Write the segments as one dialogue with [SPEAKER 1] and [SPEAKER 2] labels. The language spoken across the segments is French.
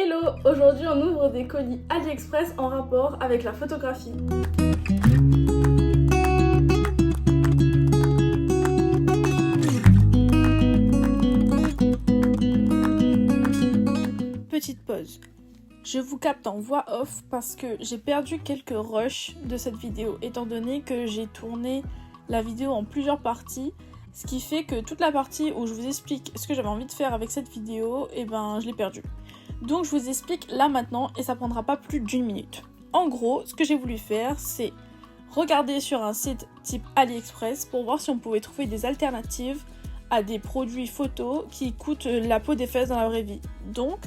[SPEAKER 1] Hello! Aujourd'hui on ouvre des colis AliExpress en rapport avec la photographie. Petite pause. Je vous capte en voix off parce que j'ai perdu quelques rushs de cette vidéo étant donné que j'ai tourné la vidéo en plusieurs parties. Ce qui fait que toute la partie où je vous explique ce que j'avais envie de faire avec cette vidéo, je l'ai perdue. Donc je vous explique là maintenant et ça prendra pas plus d'1 minute. En gros, ce que j'ai voulu faire, c'est regarder sur un site type AliExpress pour voir si on pouvait trouver des alternatives à des produits photos qui coûtent la peau des fesses dans la vraie vie. Donc,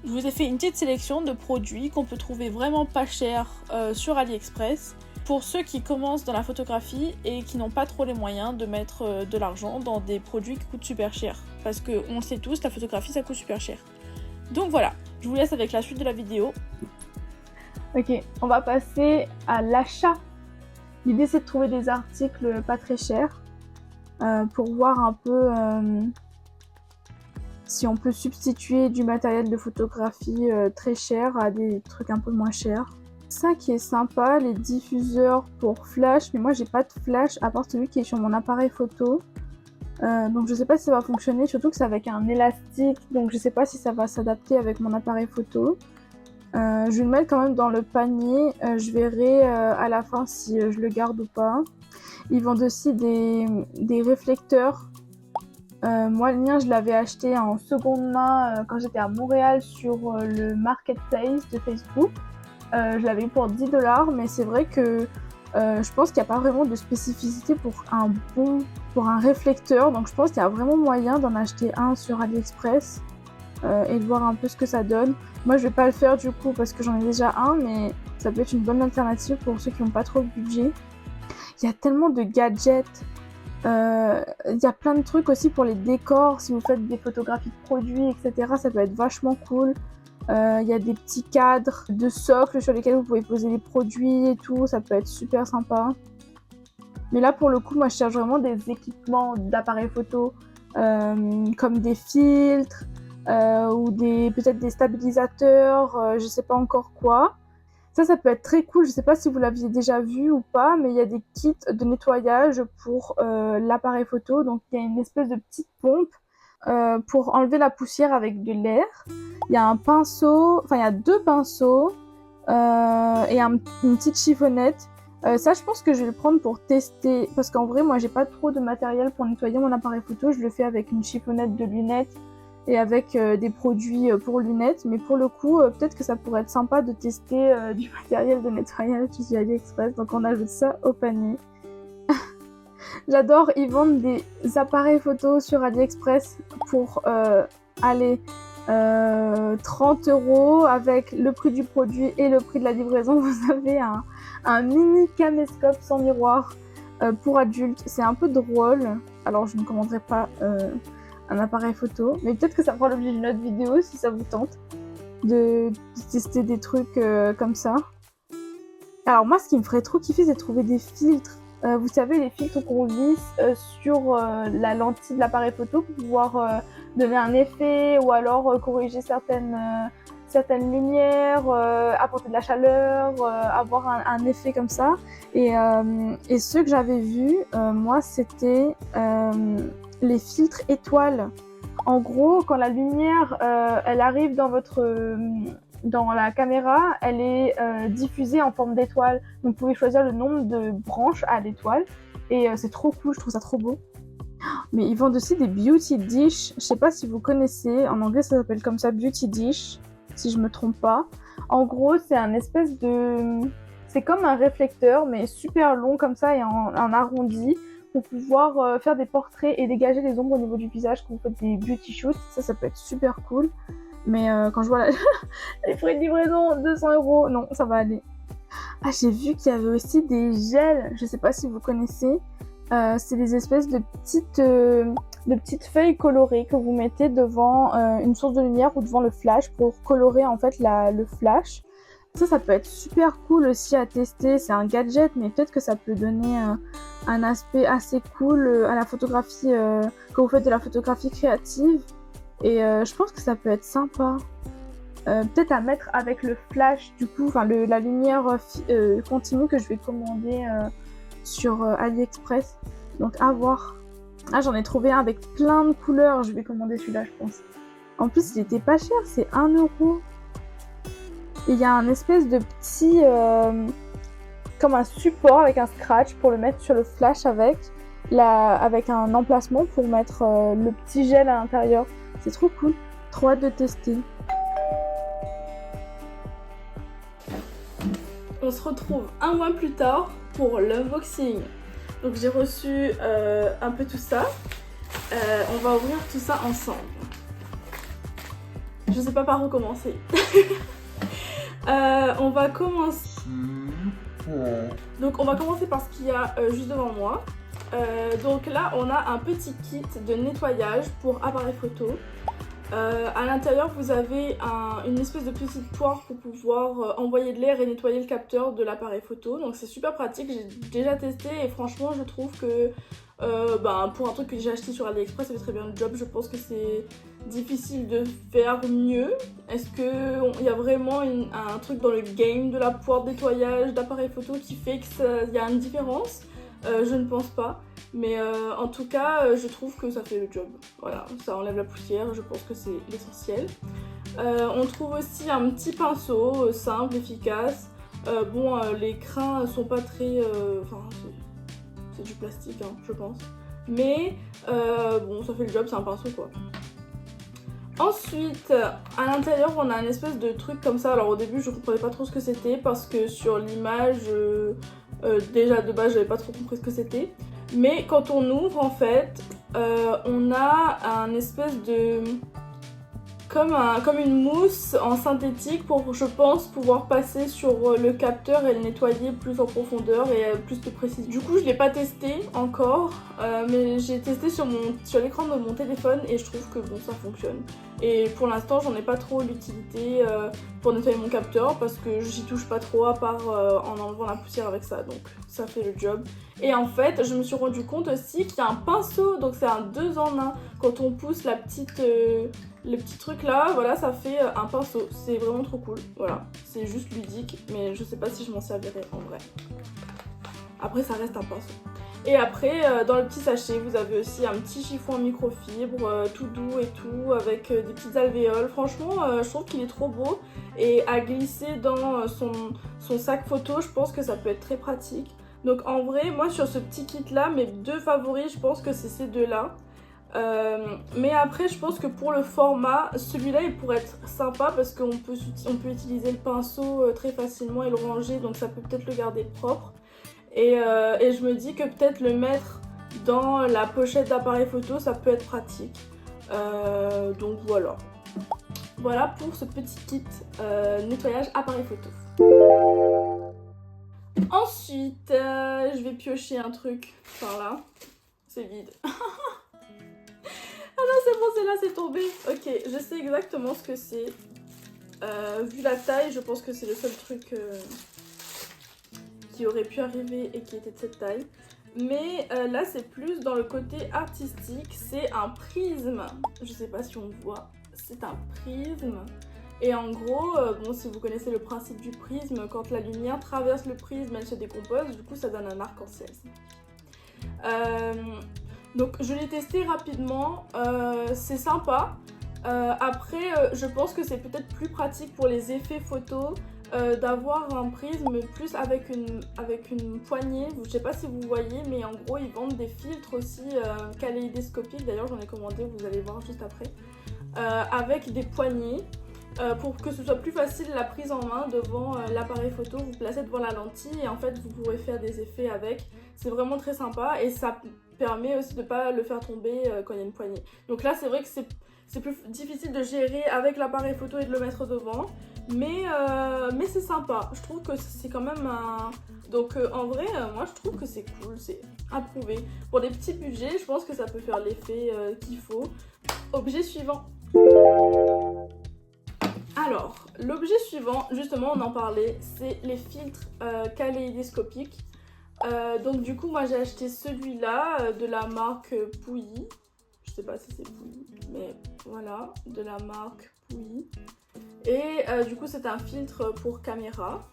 [SPEAKER 1] je vous ai fait une petite sélection de produits qu'on peut trouver vraiment pas cher sur AliExpress. Pour ceux qui commencent dans la photographie et qui n'ont pas trop les moyens de mettre de l'argent dans des produits qui coûtent super cher. Parce qu'on le sait tous, la photographie ça coûte super cher. Donc voilà, je vous laisse avec la suite de la vidéo.
[SPEAKER 2] Ok, on va passer à l'achat. L'idée c'est de trouver des articles pas très chers pour voir un peu si on peut substituer du matériel de photographie très cher à des trucs un peu moins chers. Ça qui est sympa, les diffuseurs pour flash, mais moi j'ai pas de flash à part celui qui est sur mon appareil photo. Donc je sais pas si ça va fonctionner, surtout que c'est avec un élastique, donc je sais pas si ça va s'adapter avec mon appareil photo. Je vais le mettre quand même dans le panier, je verrai à la fin si je le garde ou pas. Ils vendent aussi des réflecteurs. Moi le mien je l'avais acheté en seconde main quand j'étais à Montréal sur le marketplace de Facebook. Je l'avais eu pour 10$, mais c'est vrai que je pense qu'il n'y a pas vraiment de spécificité pour un réflecteur, donc je pense qu'il y a vraiment moyen d'en acheter un sur AliExpress et de voir un peu ce que ça donne. Moi je vais pas le faire du coup parce que j'en ai déjà un, mais ça peut être une bonne alternative pour ceux qui n'ont pas trop de budget. Il y a tellement de gadgets, il y a plein de trucs aussi pour les décors, si vous faites des photographies de produits, etc. Ça peut être vachement cool. Il y a des petits cadres de socle sur lesquels vous pouvez poser les produits et tout, ça peut être super sympa. Mais là pour le coup, moi je cherche vraiment des équipements d'appareils photo comme des filtres ou peut-être des stabilisateurs, je sais pas encore quoi. Ça peut être très cool, je sais pas si vous l'aviez déjà vu ou pas, mais il y a des kits de nettoyage pour l'appareil photo. Donc il y a une espèce de petite pompe pour enlever la poussière avec de l'air. Il y a un pinceau, enfin il y a 2 pinceaux et une petite chiffonnette. Ça je pense que je vais le prendre pour tester parce qu'en vrai moi j'ai pas trop de matériel pour nettoyer mon appareil photo. Je le fais avec une chiffonnette de lunettes et avec des produits pour lunettes, mais pour le coup peut-être que ça pourrait être sympa de tester du matériel de nettoyage chez AliExpress, donc on ajoute ça au panier. J'adore, ils vendent des appareils photo sur AliExpress pour 30€ avec le prix du produit et le prix de la livraison. Vous avez un mini caméscope sans miroir pour adultes. C'est un peu drôle. Alors je ne commanderai pas un appareil photo, mais peut-être que ça fera l'objet d'une autre vidéo si ça vous tente de tester des trucs comme ça. Alors moi ce qui me ferait trop kiffer c'est de trouver des filtres. Vous savez, les filtres qu'on visse sur la lentille de l'appareil photo pour pouvoir donner un effet ou alors corriger certaines lumières, apporter de la chaleur, avoir un effet comme ça. Et ceux que j'avais vus, moi, c'était les filtres étoiles. En gros, quand la lumière elle arrive dans la caméra, elle est diffusée en forme d'étoile. Donc vous pouvez choisir le nombre de branches à l'étoile. Et c'est trop cool, je trouve ça trop beau. Mais ils vendent aussi des beauty dish. Je sais pas si vous connaissez, en anglais ça s'appelle comme ça, beauty dish, si je me trompe pas. En gros, c'est un espèce de... C'est comme un réflecteur, mais super long comme ça et en arrondi, pour pouvoir faire des portraits et dégager les ombres au niveau du visage quand vous faites des beauty shoots. Ça peut être super cool. Mais quand je vois les frais de livraison, 200€, non, ça va aller. Ah, j'ai vu qu'il y avait aussi des gels, je sais pas si vous connaissez. C'est des espèces de petites feuilles colorées que vous mettez devant une source de lumière ou devant le flash pour colorer en fait le flash. Ça peut être super cool aussi à tester. C'est un gadget, mais peut-être que ça peut donner un aspect assez cool à la photographie, quand vous faites de la photographie créative. Et je pense que ça peut être sympa. peut-être à mettre avec le flash du coup, enfin la lumière continue que je vais commander sur AliExpress. Donc à voir. Ah, j'en ai trouvé un avec plein de couleurs, je vais commander celui-là je pense. En plus il était pas cher, c'est 1 €. Et il y a un espèce de petit comme un support avec un scratch pour le mettre sur le flash avec un emplacement pour mettre le petit gel à l'intérieur. C'est trop cool, trop hâte de tester.
[SPEAKER 1] On se retrouve un mois plus tard pour l'unboxing. Donc j'ai reçu un peu tout ça. On va ouvrir tout ça ensemble. Je sais pas par où commencer. On va commencer. Donc on va commencer par ce qu'il y a juste devant moi. Donc là on a un petit kit de nettoyage pour appareil photo. À l'intérieur vous avez une espèce de petite poire pour pouvoir envoyer de l'air et nettoyer le capteur de l'appareil photo. Donc c'est super pratique, j'ai déjà testé et franchement je trouve que pour un truc que j'ai acheté sur AliExpress ça fait très bien le job. Je pense que c'est difficile de faire mieux. Est-ce qu'il y a vraiment un truc dans le game de la poire de nettoyage d'appareil photo qui fait qu'il y a une différence? Je ne pense pas. Mais en tout cas, je trouve que ça fait le job. Voilà, ça enlève la poussière, je pense que c'est l'essentiel. On trouve aussi un petit pinceau simple, efficace. Les crins sont pas très... c'est du plastique, hein, je pense. Mais ça fait le job, c'est un pinceau quoi. Ensuite, à l'intérieur, on a une espèce de truc comme ça. Alors au début, je comprenais pas trop ce que c'était parce que sur l'image, déjà de base, j'avais pas trop compris ce que c'était. Mais quand on ouvre, en fait, on a un espèce de... Comme une mousse en synthétique pour, je pense, pouvoir passer sur le capteur et le nettoyer plus en profondeur et plus de précision. Du coup, je l'ai pas testé encore, mais j'ai testé sur l'écran de mon téléphone et je trouve que bon, ça fonctionne. Et pour l'instant, j'en ai pas trop l'utilité pour nettoyer mon capteur parce que j'y touche pas trop à part en enlevant la poussière avec ça, donc ça fait le job. Et en fait, je me suis rendu compte aussi qu'il y a un pinceau, donc c'est un 2 en 1. Quand on pousse le petit truc là, voilà, ça fait un pinceau. C'est vraiment trop cool, voilà. C'est juste ludique, mais je sais pas si je m'en servirai en vrai. Après, ça reste un pinceau. Et après, dans le petit sachet, vous avez aussi un petit chiffon en microfibre, tout doux et tout, avec des petites alvéoles. Franchement, je trouve qu'il est trop beau. Et à glisser dans son sac photo, je pense que ça peut être très pratique. Donc en vrai, moi sur ce petit kit là, mes deux favoris, je pense que c'est ces deux là. Mais après, je pense que pour le format, celui-là il pourrait être sympa parce qu'on peut utiliser le pinceau très facilement et le ranger, donc ça peut peut-être le garder propre. Et je me dis que peut-être le mettre dans la pochette d'appareil photo, ça peut être pratique. Donc voilà. Voilà pour ce petit kit nettoyage appareil photo. Ensuite, je vais piocher un truc par là. C'est vide. Ah non, c'est bon, c'est là, c'est tombé. Ok, je sais exactement ce que c'est. Vu la taille, je pense que c'est le seul truc qui aurait pu arriver et qui était de cette taille. Mais là, c'est plus dans le côté artistique. C'est un prisme. Je sais pas si on voit. C'est un prisme. Et en gros, si vous connaissez le principe du prisme, quand la lumière traverse le prisme, elle se décompose, du coup ça donne un arc-en-ciel. Donc je l'ai testé rapidement, c'est sympa. Après, je pense que c'est peut-être plus pratique pour les effets photos d'avoir un prisme plus avec une poignée. Je sais pas si vous voyez, mais en gros ils vendent des filtres aussi kaléidoscopiques. D'ailleurs j'en ai commandé, vous allez voir juste après. Avec des poignées. Pour que ce soit plus facile la prise en main devant l'appareil photo, vous placez devant la lentille et en fait vous pourrez faire des effets avec. C'est vraiment très sympa et ça permet aussi de ne pas le faire tomber quand il y a une poignée. Donc là c'est vrai que c'est plus difficile de gérer avec l'appareil photo et de le mettre devant, mais c'est sympa. Je trouve que c'est quand même un... Donc en vrai, moi je trouve que c'est cool, c'est approuvé. Pour des petits budgets, je pense que ça peut faire l'effet qu'il faut. Objet suivant. Alors, l'objet suivant, justement on en parlait, c'est les filtres kaléidoscopiques. Donc du coup moi j'ai acheté celui-là de la marque Pouilly. Je sais pas si c'est Pouilly, mais voilà, de la marque Oui. Et du coup c'est un filtre pour caméra.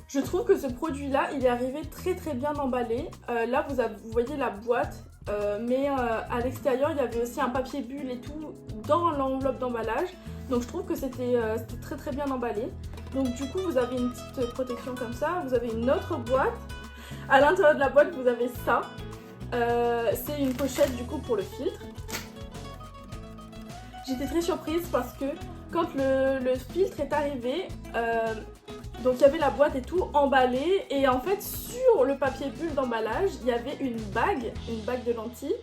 [SPEAKER 1] Je trouve que ce produit là il est arrivé très bien emballé. Là vous voyez la boîte, mais à l'extérieur il y avait aussi un papier bulle et tout dans l'enveloppe d'emballage. Donc je trouve que c'était très bien emballé. Donc du coup vous avez une petite protection comme ça, vous avez une autre boîte. À l'intérieur de la boîte vous avez ça. C'est une pochette du coup pour le filtre. J'étais très surprise parce que quand le filtre est arrivé, donc il y avait la boîte et tout emballée, et en fait sur le papier bulle d'emballage il y avait une bague de lentilles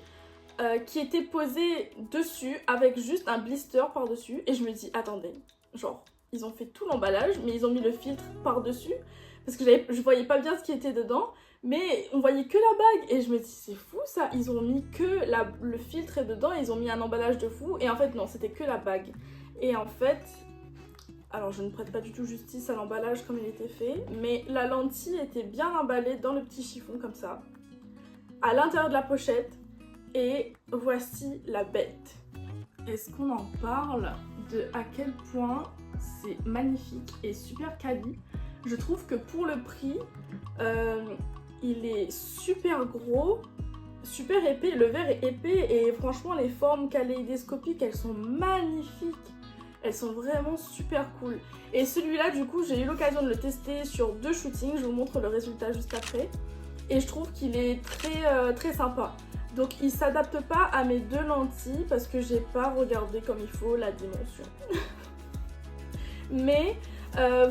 [SPEAKER 1] qui était posée dessus avec juste un blister par dessus, et je me dis attendez, genre ils ont fait tout l'emballage mais ils ont mis le filtre par dessus parce que je voyais pas bien ce qui était dedans, mais on voyait que la bague, et je me dis c'est fou ça, ils ont mis que le filtre est dedans, ils ont mis un emballage de fou, et en fait non, c'était que la bague. Et en fait, alors je ne prête pas du tout justice à l'emballage comme il était fait, mais la lentille était bien emballée dans le petit chiffon comme ça, à l'intérieur de la pochette, et voici la bête. Est-ce qu'on en parle de à quel point c'est magnifique et super quali? Je trouve que pour le prix, il est super gros, super épais, le verre est épais, et franchement les formes kaléidoscopiques elles sont magnifiques. Elles sont vraiment super cool. Et celui-là, du coup, j'ai eu l'occasion de le tester sur 2 shootings. Je vous montre le résultat juste après. Et je trouve qu'il est très sympa. Donc, il ne s'adapte pas à mes 2 lentilles parce que j'ai pas regardé comme il faut la dimension. Mais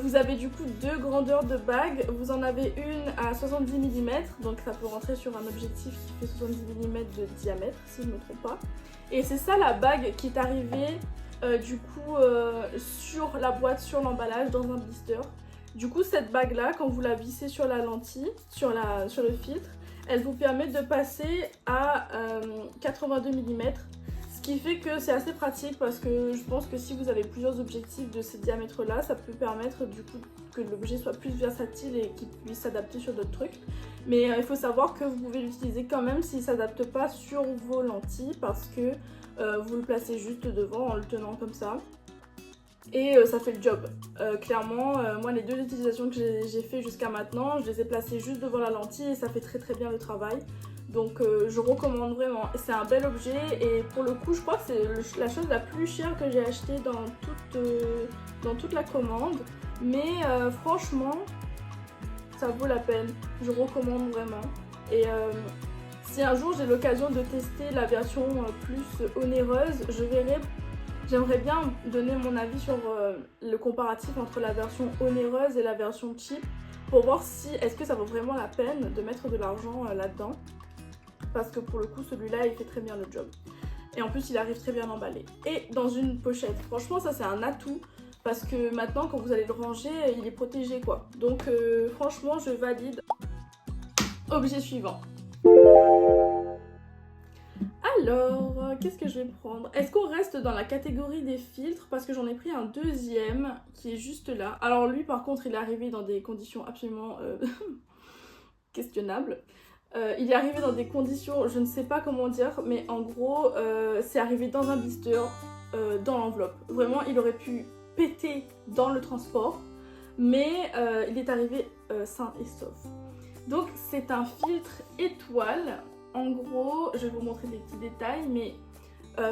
[SPEAKER 1] vous avez du coup 2 grandeurs de bagues. Vous en avez une à 70 mm. Donc, ça peut rentrer sur un objectif qui fait 70 mm de diamètre, si je ne me trompe pas. Et c'est ça la bague qui est arrivée... du coup sur la boîte, sur l'emballage, dans un blister. Du coup cette bague là, quand vous la vissez sur la lentille, sur le filtre, elle vous permet de passer à 82 mm, ce qui fait que c'est assez pratique parce que je pense que si vous avez plusieurs objectifs de ce diamètre là, ça peut permettre du coup que l'objet soit plus versatile et qu'il puisse s'adapter sur d'autres trucs. Mais il faut savoir que vous pouvez l'utiliser quand même s'il ne s'adapte pas sur vos lentilles, parce que vous le placez juste devant en le tenant comme ça et ça fait le job. Clairement, moi les 2 utilisations que j'ai fait jusqu'à maintenant, je les ai placées juste devant la lentille et ça fait très bien le travail. Donc je recommande vraiment, c'est un bel objet, et pour le coup je crois que c'est la chose la plus chère que j'ai achetée dans toute la commande. Mais franchement ça vaut la peine, je recommande vraiment. Et si un jour j'ai l'occasion de tester la version plus onéreuse, je verrai. J'aimerais bien donner mon avis sur le comparatif entre la version onéreuse et la version cheap, pour voir si est-ce que ça vaut vraiment la peine de mettre de l'argent là-dedans, parce que pour le coup celui-là il fait très bien le job, et en plus il arrive très bien emballé et dans une pochette. Franchement ça c'est un atout, parce que maintenant quand vous allez le ranger il est protégé quoi. Donc franchement je valide. Objet suivant. Alors, qu'est-ce que je vais prendre? Est-ce qu'on reste dans la catégorie des filtres? Parce que j'en ai pris un deuxième qui est juste là. Alors lui par contre il est arrivé dans des conditions absolument questionnables. Il est arrivé dans des conditions, je ne sais pas comment dire, mais en gros c'est arrivé dans un blister, dans l'enveloppe. Vraiment il aurait pu péter dans le transport, mais il est arrivé sain et sauf. Donc c'est un filtre étoile. En gros, je vais vous montrer des petits détails, mais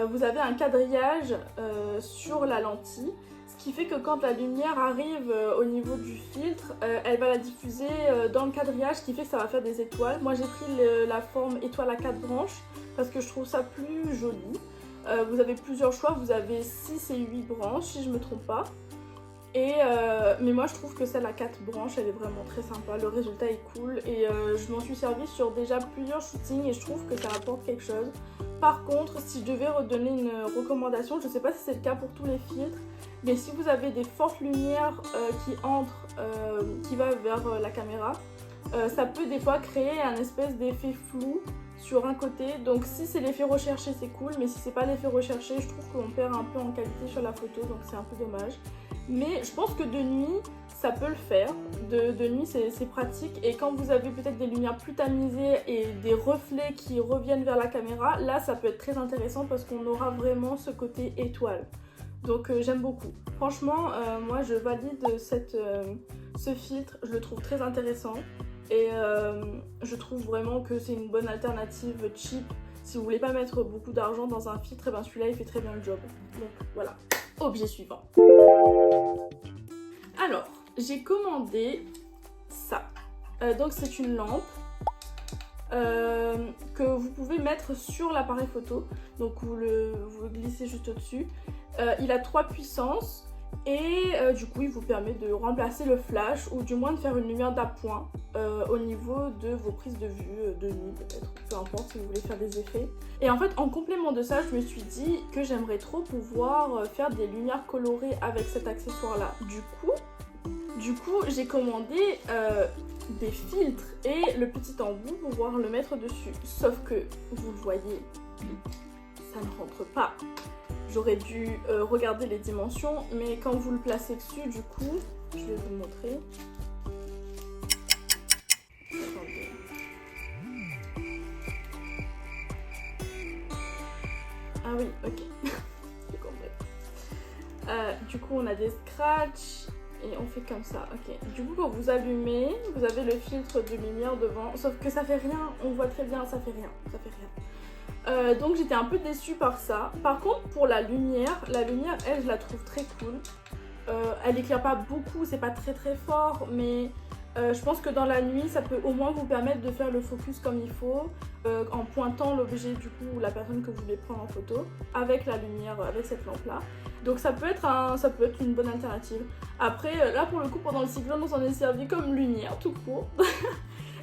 [SPEAKER 1] vous avez un quadrillage sur la lentille, ce qui fait que quand la lumière arrive au niveau du filtre, elle va la diffuser dans le quadrillage, ce qui fait que ça va faire des étoiles. Moi j'ai pris la forme étoile à 4 branches parce que je trouve ça plus joli. Vous avez plusieurs choix, vous avez 6 et 8 branches si je ne me trompe pas. Mais moi je trouve que celle à 4 branches elle est vraiment très sympa, le résultat est cool, et je m'en suis servi sur déjà plusieurs shootings et je trouve que ça apporte quelque chose. Par contre, si je devais redonner une recommandation, je ne sais pas si c'est le cas pour tous les filtres, mais si vous avez des fortes lumières qui entrent, qui va vers la caméra, ça peut des fois créer un espèce d'effet flou sur un côté. Donc si c'est l'effet recherché c'est cool, mais si c'est pas l'effet recherché je trouve qu'on perd un peu en qualité sur la photo, donc c'est un peu dommage. Mais je pense que de nuit ça peut le faire, de nuit c'est pratique, et quand vous avez peut-être des lumières plus tamisées et des reflets qui reviennent vers la caméra, là ça peut être très intéressant parce qu'on aura vraiment ce côté étoile. Donc j'aime beaucoup. Franchement, moi je valide ce filtre, je le trouve très intéressant. Et je trouve vraiment que c'est une bonne alternative cheap. Si vous voulez pas mettre beaucoup d'argent dans un filtre, et ben celui-là il fait très bien le job. Donc voilà. Objet suivant. Alors, j'ai commandé ça. Donc c'est une lampe que vous pouvez mettre sur l'appareil photo. Donc vous le glissez juste au-dessus. Il a 3 puissances et du coup il vous permet de remplacer le flash ou du moins de faire une lumière d'appoint au niveau de vos prises de vue, de nuit peut-être, peu importe si vous voulez faire des effets. Et en fait en complément de ça je me suis dit que j'aimerais trop pouvoir faire des lumières colorées avec cet accessoire là. Du coup j'ai commandé des filtres et le petit embout pour pouvoir le mettre dessus. Sauf que vous le voyez, ça ne rentre pas. J'aurais dû regarder les dimensions, mais quand vous le placez dessus, du coup, je vais vous montrer. Attendez. Ah oui, ok. J'ai compris. Du coup, on a des scratchs et on fait comme ça. Ok. Du coup, quand vous allumez, vous avez le filtre de lumière devant, sauf que ça fait rien. On voit très bien, ça fait rien. Ça fait rien. Donc j'étais un peu déçue par ça. Par contre pour la lumière elle je la trouve très cool. Elle éclaire pas beaucoup, c'est pas très très fort, mais je pense que dans la nuit ça peut au moins vous permettre de faire le focus comme il faut, en pointant l'objet du coup ou la personne que vous voulez prendre en photo avec la lumière, avec cette lampe là. Donc ça peut être une bonne alternative. Après là pour le coup pendant le cyclone on s'en est servi comme lumière tout court.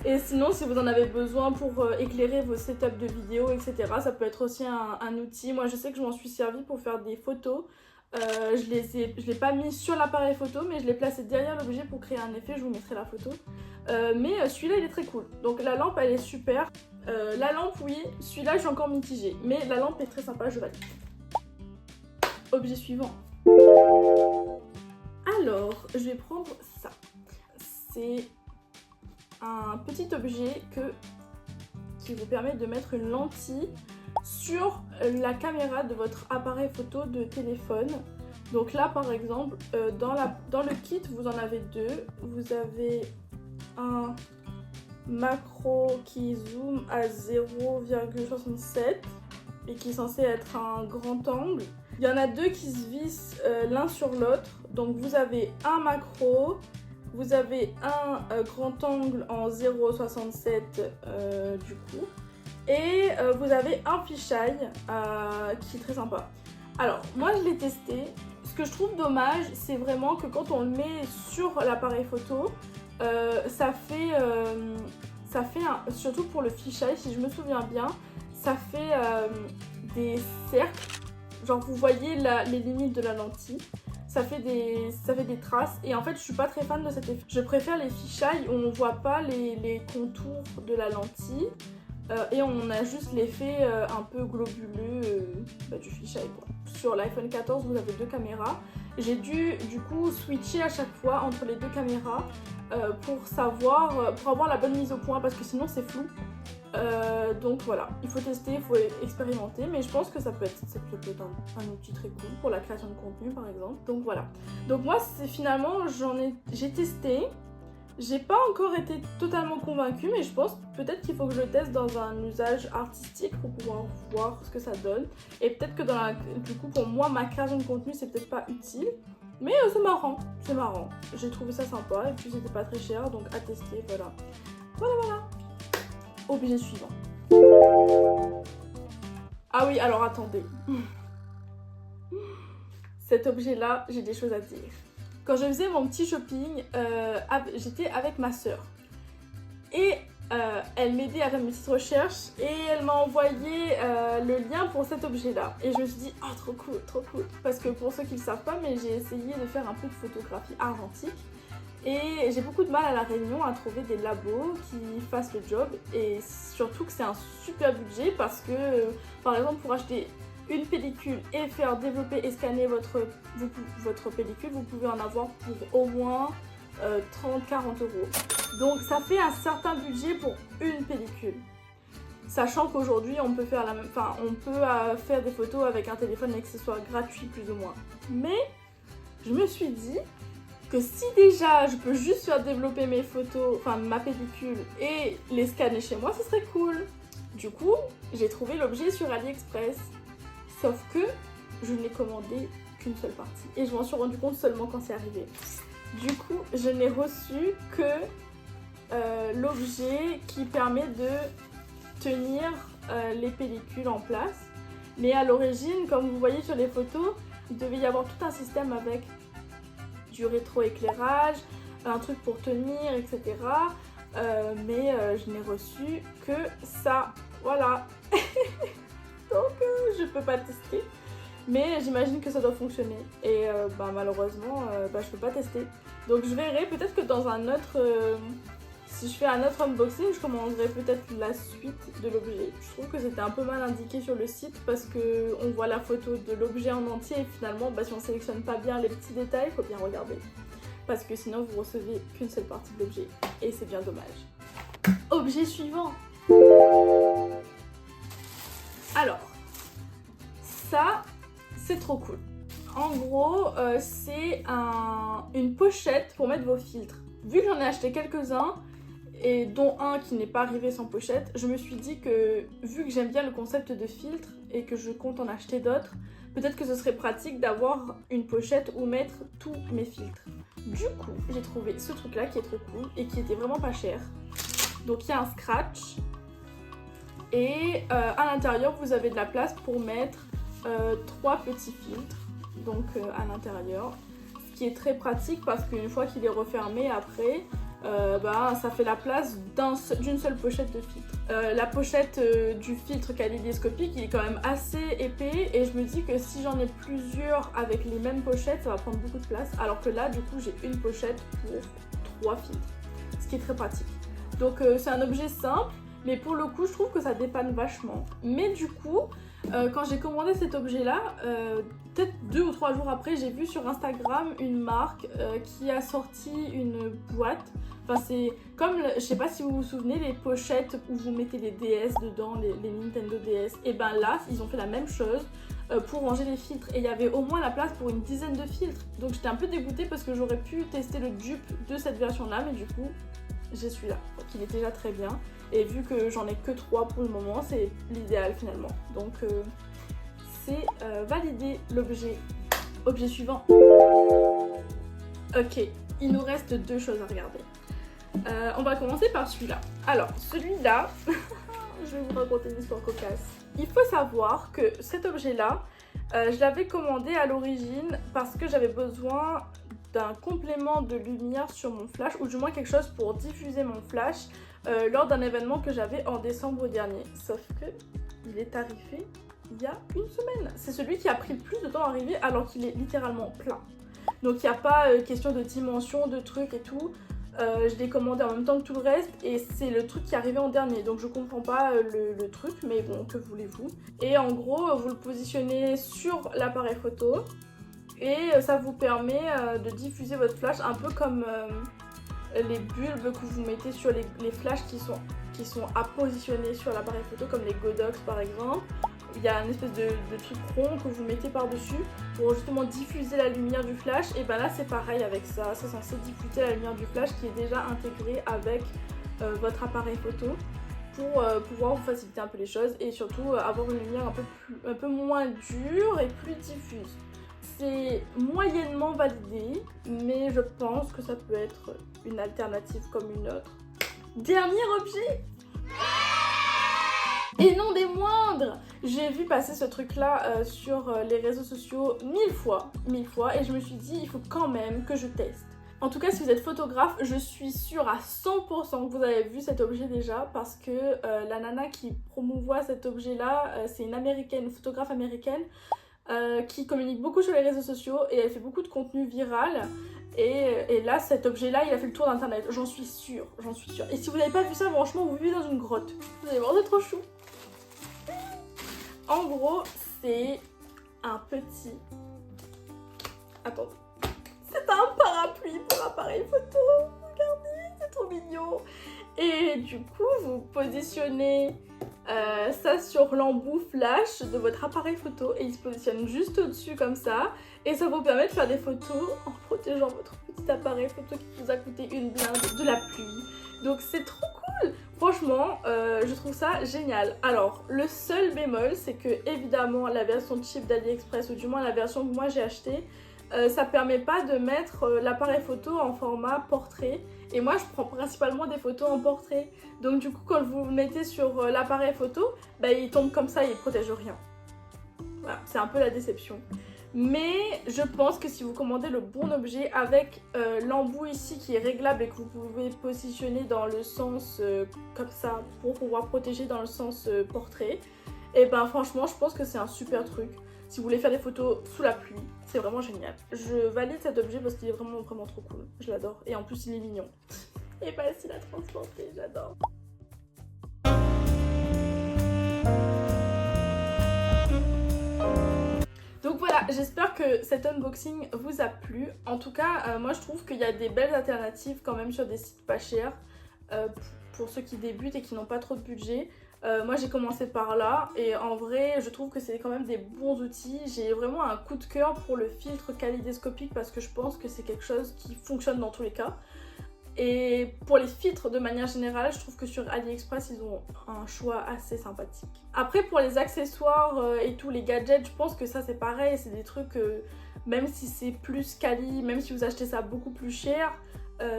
[SPEAKER 1] Et sinon, si vous en avez besoin pour éclairer vos setups de vidéos, etc., ça peut être aussi un outil. Moi, je sais que je m'en suis servi pour faire des photos. Je l'ai pas mis sur l'appareil photo, mais je l'ai placé derrière l'objet pour créer un effet. Je vous mettrai la photo. Mais celui-là, il est très cool. Donc la lampe, elle est super. La lampe, oui. Celui-là, je suis encore mitigée. Mais la lampe est très sympa, je valide. Objet suivant. Alors, je vais prendre ça. C'est un petit objet qui vous permet de mettre une lentille sur la caméra de votre appareil photo de téléphone. Donc là par exemple dans le kit vous en avez deux. Vous avez un macro qui zoome à 0,67 et qui est censé être un grand angle. Il y en a deux qui se vissent l'un sur l'autre. Donc vous avez un macro, vous avez un grand angle en 0,67 du coup. Et vous avez un fisheye qui est très sympa. Alors moi je l'ai testé. Ce que je trouve dommage c'est vraiment que quand on le met sur l'appareil photo, ça fait surtout pour le fisheye si je me souviens bien, ça fait des cercles. Genre vous voyez les limites de la lentille. Ça fait des traces et en fait je suis pas très fan de cet effet. Je préfère les fisheyes où on voit pas les contours de la lentille et on a juste l'effet un peu globuleux du fisheye quoi. Sur l'iPhone 14 vous avez deux caméras. J'ai dû du coup switcher à chaque fois entre les deux caméras pour avoir la bonne mise au point parce que sinon c'est flou. Donc voilà, il faut tester, il faut expérimenter, mais je pense que ça peut être un outil très cool pour la création de contenu par exemple. Donc voilà. Donc moi finalement j'ai testé, j'ai pas encore été totalement convaincue, mais je pense peut-être qu'il faut que je le teste dans un usage artistique pour pouvoir voir ce que ça donne. Et peut-être que du coup pour moi ma création de contenu c'est peut-être pas utile. Mais c'est marrant, j'ai trouvé ça sympa et puis c'était pas très cher donc à tester, voilà. Voilà. Objet suivant. Ah oui, alors attendez. Cet objet-là, j'ai des choses à dire. Quand je faisais mon petit shopping, j'étais avec ma soeur. Et elle m'aidait à faire mes petites recherches et elle m'a envoyé le lien pour cet objet-là. Et je me suis dit, oh trop cool, trop cool. Parce que pour ceux qui ne le savent pas, mais j'ai essayé de faire un peu de photographie argentique. Et j'ai beaucoup de mal à La Réunion à trouver des labos qui fassent le job et surtout que c'est un super budget parce que par exemple pour acheter une pellicule et faire développer et scanner votre pellicule, vous pouvez en avoir pour au moins 30-40 €. Donc ça fait un certain budget pour une pellicule. Sachant qu'aujourd'hui on peut faire faire des photos avec un téléphone accessoire gratuit plus ou moins. Mais je me suis dit que si déjà je peux juste faire développer mes photos, enfin ma pellicule et les scanner chez moi, ce serait cool. Du coup, j'ai trouvé l'objet sur AliExpress. Sauf que je n'ai commandé qu'une seule partie. Et je m'en suis rendu compte seulement quand c'est arrivé. Du coup, je n'ai reçu que l'objet qui permet de tenir les pellicules en place. Mais à l'origine, comme vous voyez sur les photos, il devait y avoir tout un système avec du rétroéclairage, un truc pour tenir, etc. Mais je n'ai reçu que ça. Voilà. Donc je peux pas tester. Mais j'imagine que ça doit fonctionner. Et malheureusement, je peux pas tester. Donc je verrai, peut-être que dans un autre... si je fais un autre unboxing, je commanderai peut-être la suite de l'objet. Je trouve que c'était un peu mal indiqué sur le site parce qu'on voit la photo de l'objet en entier et finalement, si on sélectionne pas bien les petits détails, il faut bien regarder. Parce que sinon, vous recevez qu'une seule partie de l'objet. Et c'est bien dommage. Objet suivant. Alors, ça, c'est trop cool. En gros, c'est une pochette pour mettre vos filtres. Vu que j'en ai acheté quelques-uns, et dont un qui n'est pas arrivé sans pochette, je me suis dit que, vu que j'aime bien le concept de filtre et que je compte en acheter d'autres, peut-être que ce serait pratique d'avoir une pochette où mettre tous mes filtres. Du coup, j'ai trouvé ce truc-là qui est trop cool et qui était vraiment pas cher. Donc il y a un scratch et à l'intérieur, vous avez de la place pour mettre 3 petits filtres. Donc à l'intérieur, ce qui est très pratique parce qu'une fois qu'il est refermé après, ça fait la place d'une seule pochette de filtre. La pochette du filtre kaléidoscopique, il est quand même assez épais et je me dis que si j'en ai plusieurs avec les mêmes pochettes, ça va prendre beaucoup de place. Alors que là, du coup, j'ai une pochette pour 3 filtres, ce qui est très pratique. Donc c'est un objet simple, mais pour le coup, je trouve que ça dépanne vachement. Mais du coup, quand j'ai commandé cet objet-là, peut-être 2 ou 3 jours après, j'ai vu sur Instagram une marque qui a sorti une boîte. Enfin, c'est comme, je sais pas si vous vous souvenez, les pochettes où vous mettez les DS dedans, les Nintendo DS. Et ben là, ils ont fait la même chose pour ranger les filtres. Et il y avait au moins la place pour une dizaine de filtres. Donc j'étais un peu dégoûtée parce que j'aurais pu tester le dupe de cette version-là, mais du coup, j'ai celui-là, qui est déjà très bien. Et vu que j'en ai que 3 pour le moment, c'est l'idéal finalement. Donc c'est validé l'objet. Objet suivant. Ok, il nous reste 2 choses à regarder. On va commencer par celui-là. Alors, celui-là, je vais vous raconter une histoire cocasse. Il faut savoir que cet objet-là, je l'avais commandé à l'origine parce que j'avais besoin d'un complément de lumière sur mon flash, ou du moins quelque chose pour diffuser mon flash lors d'un événement que j'avais en décembre dernier. Sauf que il est arrivé il y a une semaine. C'est celui qui a pris le plus de temps à arriver alors qu'il est littéralement plein. Donc il n'y a pas question de dimension, de trucs et tout. Je l'ai commandé en même temps que tout le reste et c'est le truc qui est arrivé en dernier. Donc je comprends pas le truc, mais bon, que voulez-vous. Et en gros, vous le positionnez sur l'appareil photo et ça vous permet de diffuser votre flash un peu comme les bulbes que vous mettez sur les flashs qui sont à positionner sur l'appareil photo, comme les Godox par exemple. Il y a une espèce de truc rond que vous mettez par-dessus pour justement diffuser la lumière du flash. Et ben là c'est pareil avec ça, c'est censé diffuser la lumière du flash qui est déjà intégrée avec votre appareil photo pour pouvoir vous faciliter un peu les choses et surtout avoir une lumière un peu moins dure et plus diffuse. C'est moyennement validé, mais je pense que ça peut être une alternative comme une autre. Dernier objet! Et non des moindres! J'ai vu passer ce truc-là sur les réseaux sociaux 1000 fois, et je me suis dit, il faut quand même que je teste. En tout cas, si vous êtes photographe, je suis sûre à 100% que vous avez vu cet objet déjà, parce que la nana qui promouvoit cet objet-là, c'est une photographe américaine, qui communique beaucoup sur les réseaux sociaux et elle fait beaucoup de contenu viral. Et là, cet objet-là, il a fait le tour d'internet. J'en suis sûre, j'en suis sûre. Et si vous n'avez pas vu ça, franchement, vous vivez dans une grotte. Vous allez voir, c'est trop chou. En gros, c'est un petit... Attendez. C'est un parapluie pour appareil photo. Regardez, c'est trop mignon. Et du coup, vous positionnez ça sur l'embout flash de votre appareil photo et il se positionne juste au-dessus comme ça et ça vous permet de faire des photos en protégeant votre petit appareil photo qui vous a coûté une blinde de la pluie. Donc c'est trop cool, franchement je trouve ça génial. Alors le seul bémol c'est que évidemment la version cheap d'AliExpress ou du moins la version que moi j'ai achetée, ça permet pas de mettre l'appareil photo en format portrait et moi je prends principalement des photos en portrait, donc du coup quand vous le mettez sur l'appareil photo, bah, il tombe comme ça et il protège rien. Voilà, c'est un peu la déception. Mais je pense que si vous commandez le bon objet avec l'embout ici qui est réglable et que vous pouvez positionner dans le sens comme ça pour pouvoir protéger dans le sens portrait, et ben franchement je pense que c'est un super truc. Si vous voulez faire des photos sous la pluie, c'est vraiment génial. Je valide cet objet parce qu'il est vraiment trop cool. Je l'adore. Et en plus il est mignon. Et facile à transporter, j'adore. Donc voilà, j'espère que cet unboxing vous a plu. En tout cas, moi je trouve qu'il y a des belles alternatives quand même sur des sites pas chers pour ceux qui débutent et qui n'ont pas trop de budget. Moi j'ai commencé par là et en vrai je trouve que c'est quand même des bons outils. J'ai vraiment un coup de cœur pour le filtre kaléidoscopique parce que je pense que c'est quelque chose qui fonctionne dans tous les cas. Et pour les filtres de manière générale, je trouve que sur AliExpress ils ont un choix assez sympathique. Après pour les accessoires et tous les gadgets, je pense que ça c'est pareil, c'est des trucs même si c'est plus quali, même si vous achetez ça beaucoup plus cher,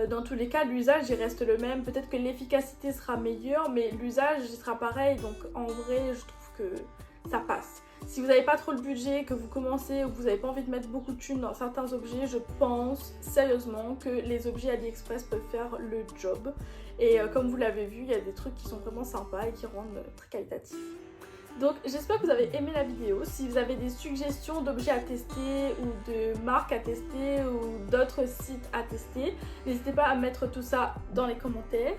[SPEAKER 1] dans tous les cas l'usage il reste le même. Peut-être que l'efficacité sera meilleure mais l'usage il sera pareil, donc en vrai je trouve que ça passe. Si vous n'avez pas trop le budget, que vous commencez ou que vous n'avez pas envie de mettre beaucoup de thunes dans certains objets, je pense sérieusement que les objets AliExpress peuvent faire le job. Et comme vous l'avez vu, il y a des trucs qui sont vraiment sympas et qui rendent très qualitatifs. Donc j'espère que vous avez aimé la vidéo. Si vous avez des suggestions d'objets à tester ou de marques à tester ou d'autres sites à tester, n'hésitez pas à mettre tout ça dans les commentaires.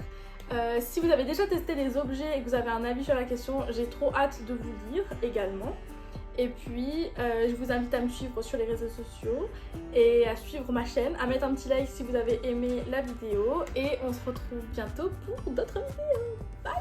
[SPEAKER 1] Si vous avez déjà testé les objets et que vous avez un avis sur la question, j'ai trop hâte de vous lire également. Et puis je vous invite à me suivre sur les réseaux sociaux et à suivre ma chaîne, à mettre un petit like si vous avez aimé la vidéo et on se retrouve bientôt pour d'autres vidéos. Bye!